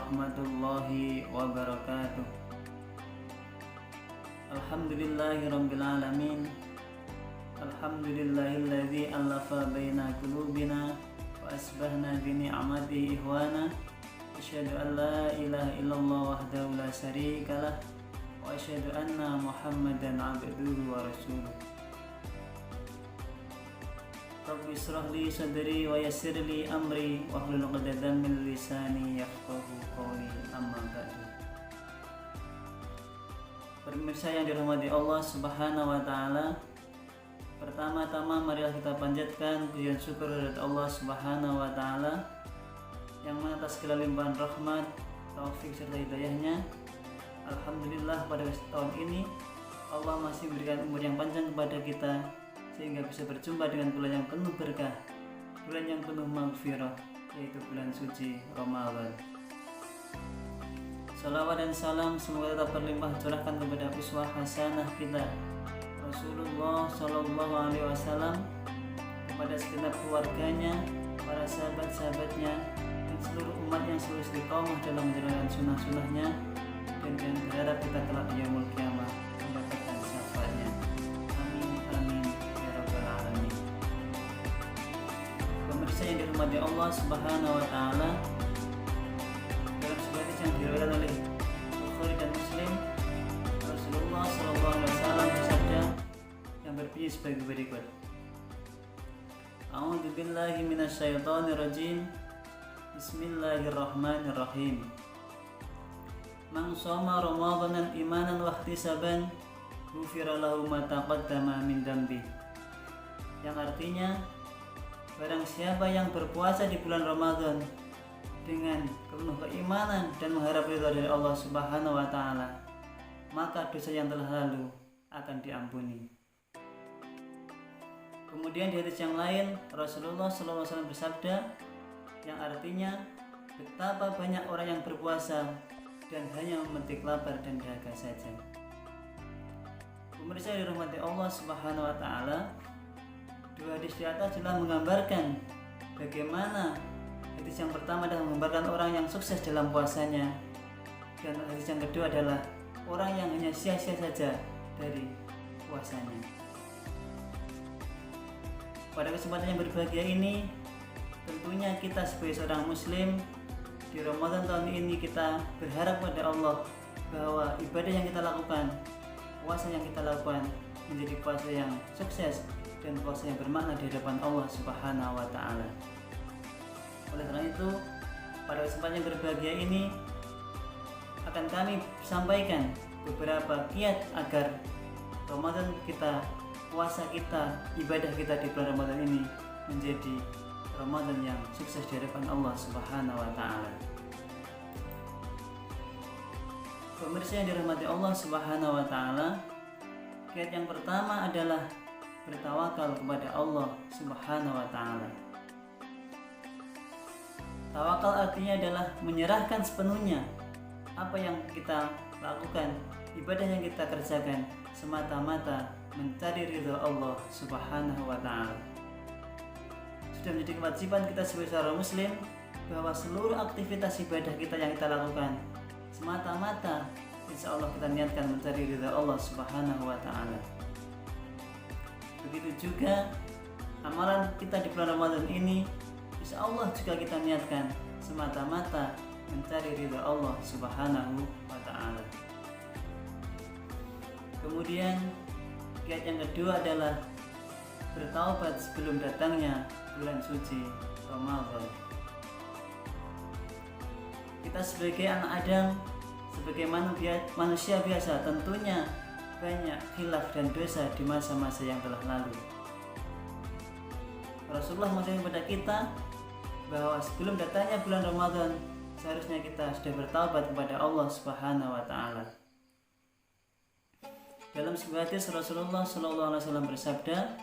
warahmatullahi wabarakatuh. Alhamdulillahirabbil alamin. Alhamdulillahilladzi alafa baina qulubina wa asbahna bi ni'matihi ihwana. Asyhadu an la ilaha illallah wahdahu la syarikalah wa asyhadu anna Muhammadan abduhu wa rasuluh. Rabbi israh li sadri wa yassir li amri wahlul 'uqdatam min lisani yafqahu qawli, amma ba'du. Pemirsa yang dirahmati Allah Subhanahu wa taala, pertama-tama marilah kita panjatkan pujian syukur kepada Allah Subhanahu wa taala yang mana atas segala limpahan rahmat, taufik serta hidayahnya, alhamdulillah pada tahun ini Allah masih memberikan umur yang panjang kepada kita sehingga bisa berjumpa dengan bulan yang penuh berkah, bulan yang penuh maghfirah, yaitu bulan suci Ramadan. Salawat dan salam semoga tetap berlimpah curahkan kepada uswah hasanah kita Rasulullah Shallallahu Alaihi Wasallam, kepada segenap keluarganya, para sahabat-sahabatnya, dan seluruh umat yang selalu istiqomah dalam menjalankan sunnah-sunnahnya, dan dengan berharap kita kelak di yaumul qiyamah mendapatkan syafaatnya. Amin amin ya rabbal alamin. Pemirsa yang dirahmati Allah Subhanahu wa taala, dalam sebuah hadis yang diriwayatkan oleh Bukhari dan Muslim, Rasulullah Shallallahu Alaihi Wasallam bersabda yang berbunyi sebagai berikut: A'udzu billahi minasyaitonir rajim. Bismillahirrahmanirrahim. Man shoma Ramadanan imanan wa ihtisaban ghufira lahu ma taqaddama min dambi. Yang artinya, barang siapa yang berpuasa di bulan Ramadan dengan penuh keimanan dan mengharap ridha dari Allah Subhanahu wa taala, maka dosa yang telah lalu akan diampuni. Kemudian di hadis yang lain, Rasulullah SAW bersabda yang artinya, betapa banyak orang yang berpuasa dan hanya memetik lapar dan dahaga saja. Pemirsa yang dirahmati Allah Subhanahu wa taala, dua hadis di atas telah menggambarkan bagaimana hadis yang pertama adalah menggambarkan orang yang sukses dalam puasanya, dan hadis yang kedua adalah orang yang hanya sia-sia saja dari puasanya. Pada kesempatan yang berbahagia ini, tentunya kita sebagai seorang muslim di Ramadan tahun ini kita berharap pada Allah bahwa ibadah yang kita lakukan, puasa yang kita lakukan menjadi puasa yang sukses dan puasa yang bermakna di hadapan Allah Subhanahu wa taala. Oleh karena itu, pada kesempatan yang berbahagia ini akan kami sampaikan beberapa kiat agar Ramadan kita, puasa kita, ibadah kita di bulan Ramadan ini menjadi Ramadan yang sukses di hadapan Allah Subhanahu wa taala. Pemirsa yang dirahmati Allah Subhanahu wa taala, kiat yang pertama adalah bertawakal kepada Allah Subhanahu wa taala. Tawakal artinya adalah menyerahkan sepenuhnya apa yang kita lakukan, ibadah yang kita kerjakan semata-mata mencari ridha Allah Subhanahu wa taala. Sudah menjadi kewajiban kita sebagai seorang muslim bahwa seluruh aktivitas ibadah kita yang kita lakukan semata-mata insya Allah kita niatkan mencari ridha Allah Subhanahu wa taala. Begitu juga amalan kita di bulan Ramadan ini insya Allah juga kita niatkan semata-mata mencari ridha Allah Subhanahu wa taala. Kemudian kiat yang kedua adalah bertaubat sebelum datangnya bulan suci Ramadan. Kita sebagai anak Adam, sebagai manusia biasa, tentunya banyak khilaf dan dosa di masa-masa yang telah lalu. Rasulullah mengajarkan kepada kita bahwa sebelum datangnya bulan Ramadan seharusnya kita sudah bertaubat kepada Allah Subhanahu wa taala. Dalam sebuah hadis Rasulullah SAW bersabda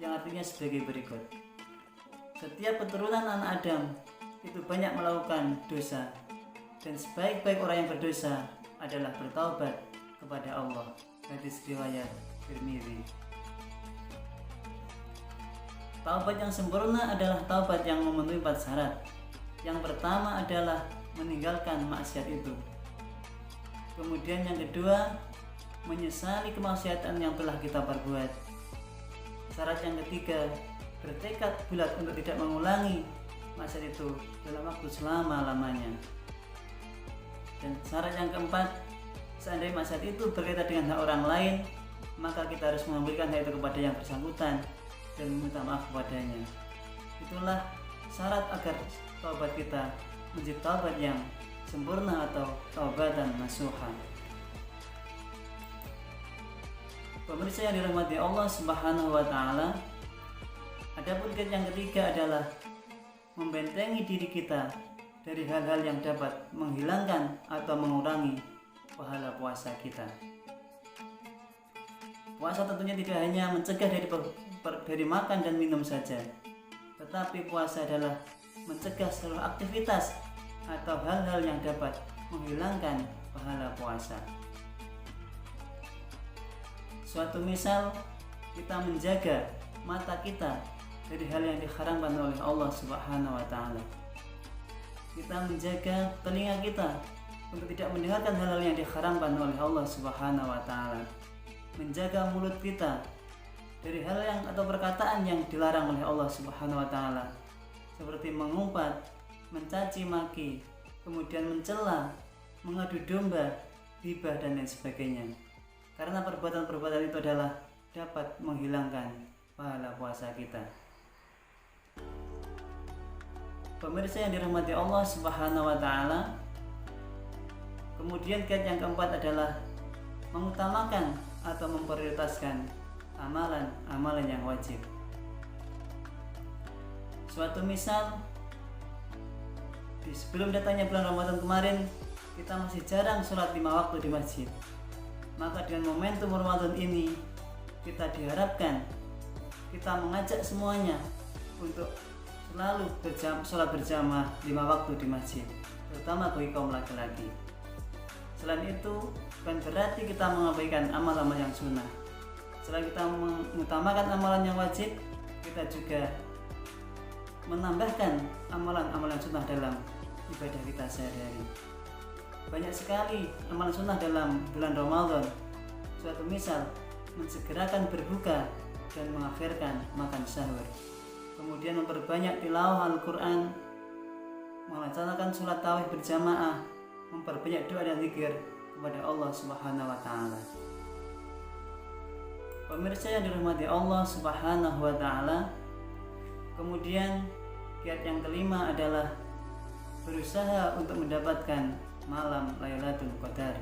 yang artinya sebagai berikut: setiap keturunan anak Adam itu banyak melakukan dosa, dan sebaik-baik orang yang berdosa adalah bertaubat kepada Allah. Hadis riwayat Tirmidzi. Taubat yang sempurna adalah taubat yang memenuhi 4 syarat. Yang pertama adalah meninggalkan maksiat itu. Kemudian yang kedua, menyesali kemaksiatan yang telah kita perbuat. Syarat yang ketiga, bertekad bulat untuk tidak mengulangi maksiat itu dalam waktu selama-lamanya. Dan syarat yang keempat, seandainya maksiat itu berkaitan dengan hak orang lain, maka kita harus memberikan hak itu kepada yang bersangkutan dan meminta maaf kepadanya. Itulah syarat agar taubat kita menjadi taubat yang sempurna atau taubatan nasuha. Pemirsa yang dirahmati Allah Subhanahu wa taala, adapun yang ketiga adalah membentengi diri kita dari hal-hal yang dapat menghilangkan atau mengurangi pahala puasa kita. Puasa tentunya tidak hanya mencegah dari makan dan minum saja, tetapi puasa adalah mencegah seluruh aktivitas atau hal-hal yang dapat menghilangkan pahala puasa. Suatu misal, kita menjaga mata kita dari hal yang diharamkan oleh Allah Subhanahu wa taala. Kita menjaga telinga kita untuk tidak mendengarkan hal-hal yang diharamkan oleh Allah Subhanahu wa taala. Menjaga mulut kita dari hal yang atau perkataan yang dilarang oleh Allah Subhanahu wa taala, seperti mengumpat, mencaci maki, kemudian mencela, mengadu domba, ghibah dan lain sebagainya. Karena perbuatan-perbuatan itu adalah dapat menghilangkan pahala puasa kita. Pemirsa yang dirahmati Allah Subhanahu wa taala, kemudian kiat yang keempat adalah mengutamakan atau memprioritaskan amalan-amalan yang wajib. Suatu misal, sebelum datangnya bulan Ramadan kemarin, kita masih jarang sholat 5 waktu di masjid. Maka dengan momentum Ramadan ini, kita diharapkan kita mengajak semuanya untuk selalu sholat berjamaah 5 waktu di masjid, terutama bagi kaum laki-laki. Selain itu, bukan berarti kita mengabaikan amal-amal yang sunnah. Selain kita mengutamakan amalan yang wajib, kita juga menambahkan amalan-amalan sunnah dalam ibadah kita sehari-hari. Banyak sekali amalan sunnah dalam bulan Ramadan. Suatu misal, mensegerakan berbuka dan mengakhirkan makan sahur. Kemudian memperbanyak tilawah Al-Quran, melaksanakan sholat tarawih berjamaah, memperbanyak doa dan zikir kepada Allah Subhanahu wa taala. Pemirsa yang dirahmati Allah Subhanahu wa taala, kemudian kiat yang kelima adalah berusaha untuk mendapatkan malam Lailatul Qadar.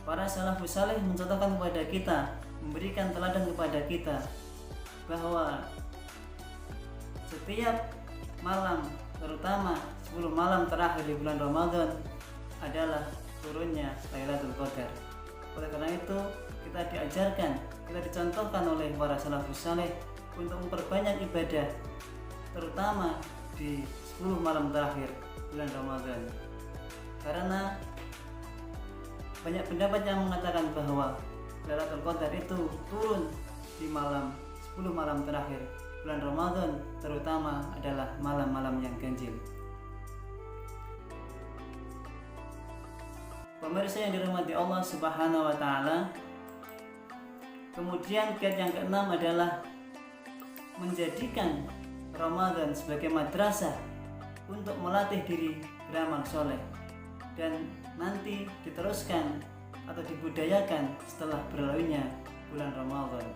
Para salafus saleh mencontohkan kepada kita, memberikan teladan kepada kita bahwa setiap malam, terutama 10 malam terakhir di bulan Ramadan, adalah turunnya Lailatul Qadar. Oleh karena itu, kita diajarkan, kita dicontohkan oleh para salafus saleh untuk memperbanyak ibadah, terutama di 10 malam terakhir bulan Ramadan. Karena banyak pendapat yang mengatakan bahwa Lailatul Qadar itu turun di 10 malam terakhir bulan Ramadan, terutama adalah malam-malam yang ganjil. Pemirsa yang dirahmati Allah Subhanahu wa taala, kemudian kiat yang keenam adalah menjadikan Ramadan sebagai madrasah untuk melatih diri beramal soleh dan nanti diteruskan atau dibudayakan setelah berlalunya bulan Ramadan.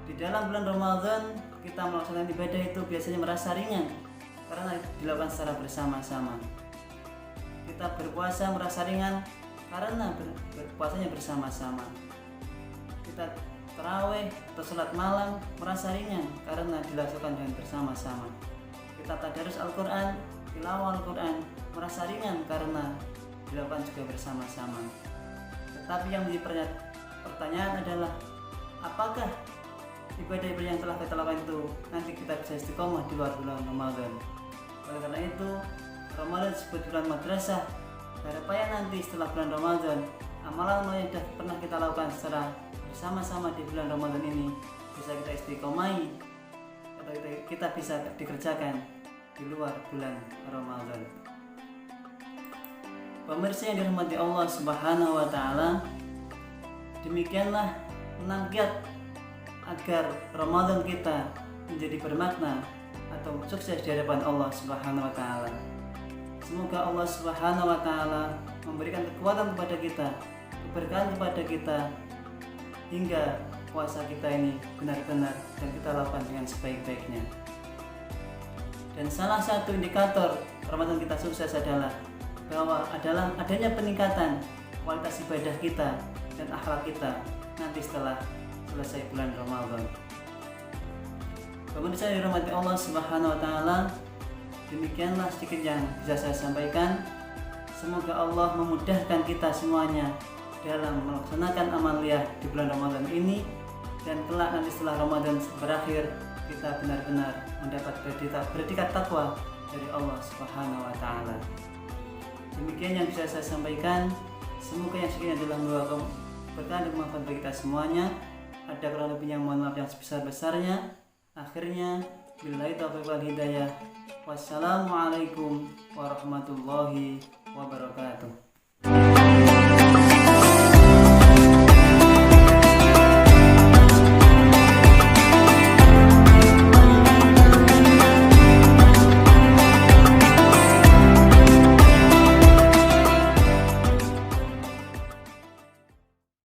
Di dalam bulan Ramadan kita melaksanakan ibadah itu biasanya merasa ringan karena dilakukan secara bersama-sama. Kita berpuasa merasa ringan karena berpuasanya bersama-sama. Kita tarawih atau sholat malam merasa ringan karena dilakukan dengan bersama-sama. Kita tadarus Al-Quran, tilawah Al-Quran merasa ringan karena dilakukan juga bersama-sama. Tetapi yang menjadi pertanyaan adalah, apakah ibadah-ibadah yang telah kita lakukan itu nanti kita bisa istiqomah di luar bulan Ramadan? Oleh karena itu, Ramadan disebut bulan madrasah. Harapannya nanti setelah bulan Ramadan, amalan-amalan yang sudah pernah kita lakukan secara bersama-sama di bulan Ramadan ini bisa kita istiqomahi atau kita bisa dikerjakan di luar bulan Ramadan. Pemirsa yang dirahmati Allah Subhanahu wa taala, demikianlah menantiat agar Ramadan kita menjadi bermakna atau sukses di hadapan Allah Subhanahu wa taala. Semoga Allah Subhanahu wa taala memberikan kekuatan kepada kita, keberkahan kepada kita, hingga puasa kita ini benar-benar dan kita lakukan dengan sebaik-baiknya. Dan salah satu indikator Ramadan kita sukses adalah adanya peningkatan kualitas ibadah kita dan akhlak kita nanti setelah selesai bulan Ramadan. Pemirsa yang dirahmati Allah Subhanahu wa taala, demikianlah sedikit yang bisa saya sampaikan. Semoga Allah memudahkan kita semuanya dalam melaksanakan amaliyah di bulan Ramadan ini, dan kelak nanti setelah Ramadan berakhir kita benar-benar mendapat predikat takwa dari Allah Subhanahu wa taala. Demikian yang bisa saya sampaikan. Semoga yang sekian adalah doa berkah dan manfaat bagi kita semuanya. Ada kurang lebihnya mohon maaf yang sebesar-besarnya. Akhirnya billahi taufiq wal hidayah. Wassalamualaikum warahmatullahi wabarakatuh.